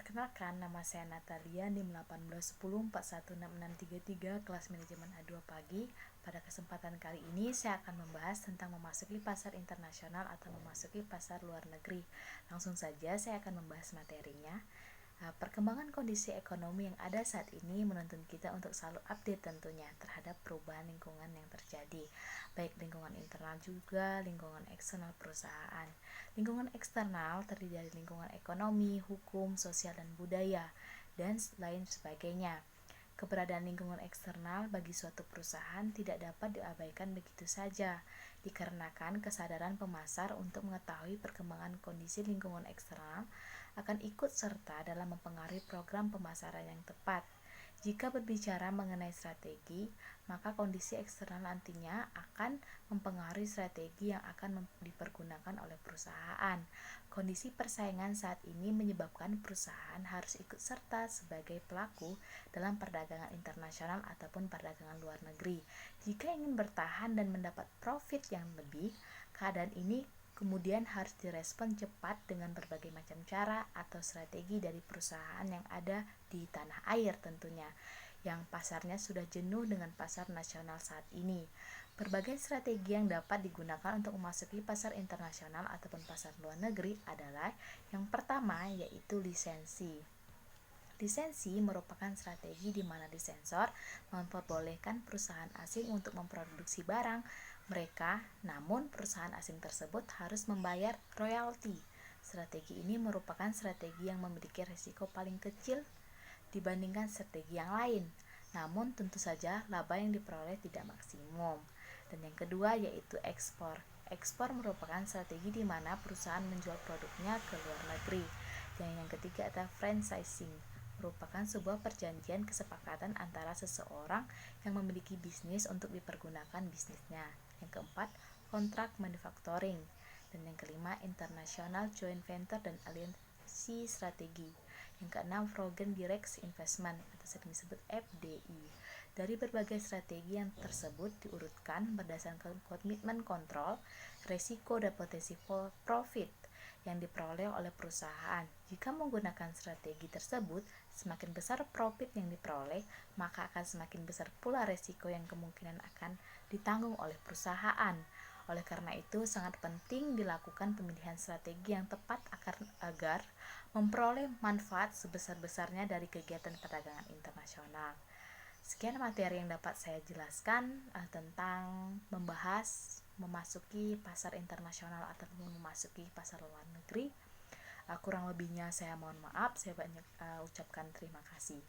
Perkenalkan, nama saya Natalia, NIM 1810416633, kelas manajemen A2 pagi. Pada kesempatan kali ini saya akan membahas tentang memasuki pasar internasional atau memasuki pasar luar negeri. Langsung saja saya akan membahas materinya. Perkembangan kondisi ekonomi yang ada saat ini menuntun kita untuk selalu update tentunya terhadap perubahan lingkungan yang terjadi, baik lingkungan internal juga lingkungan eksternal perusahaan. Lingkungan eksternal terdiri dari lingkungan ekonomi, hukum, sosial, dan budaya, dan lain sebagainya. Keberadaan lingkungan eksternal bagi suatu perusahaan tidak dapat diabaikan begitu saja, dikarenakan kesadaran pemasar untuk mengetahui perkembangan kondisi lingkungan eksternal akan ikut serta dalam mempengaruhi program pemasaran yang tepat. Jika berbicara mengenai strategi, maka kondisi eksternal nantinya akan mempengaruhi strategi yang akan dipergunakan oleh perusahaan. Kondisi persaingan saat ini menyebabkan perusahaan harus ikut serta sebagai pelaku dalam perdagangan internasional ataupun perdagangan luar negeri. Jika ingin bertahan dan mendapat profit yang lebih, keadaan ini kemudian harus direspon cepat dengan berbagai macam cara atau strategi dari perusahaan yang ada di tanah air tentunya, yang pasarnya sudah jenuh dengan pasar nasional saat ini. Berbagai strategi yang dapat digunakan untuk memasuki pasar internasional ataupun pasar luar negeri adalah yang pertama yaitu lisensi. Lisensi merupakan strategi di mana disensor memperbolehkan perusahaan asing untuk memproduksi barang mereka, namun perusahaan asing tersebut harus membayar royalti. Strategi ini merupakan strategi yang memiliki risiko paling kecil dibandingkan strategi yang lain, namun tentu saja laba yang diperoleh tidak maksimum. Dan yang kedua yaitu ekspor. Ekspor merupakan strategi di mana perusahaan menjual produknya ke luar negeri. Dan yang ketiga adalah franchising, merupakan sebuah perjanjian kesepakatan antara seseorang yang memiliki bisnis untuk dipergunakan bisnisnya. Yang keempat, kontrak manufacturing. Dan yang kelima, international joint venture dan aliansi strategi. Yang keenam, foreign direct investment atau sering disebut FDI. Dari berbagai strategi yang tersebut diurutkan berdasarkan komitmen kontrol, risiko dan potensi profit yang diperoleh oleh perusahaan. Jika menggunakan strategi tersebut, semakin besar profit yang diperoleh, maka akan semakin besar pula risiko yang kemungkinan akan ditanggung oleh perusahaan. Oleh karena itu, sangat penting dilakukan pemilihan strategi yang tepat agar memperoleh manfaat sebesar-besarnya dari kegiatan perdagangan internasional. Sekian materi yang dapat saya jelaskan tentang membahas memasuki pasar internasional atau memasuki pasar luar negeri. Kurang lebihnya saya mohon maaf, saya banyak ucapkan terima kasih.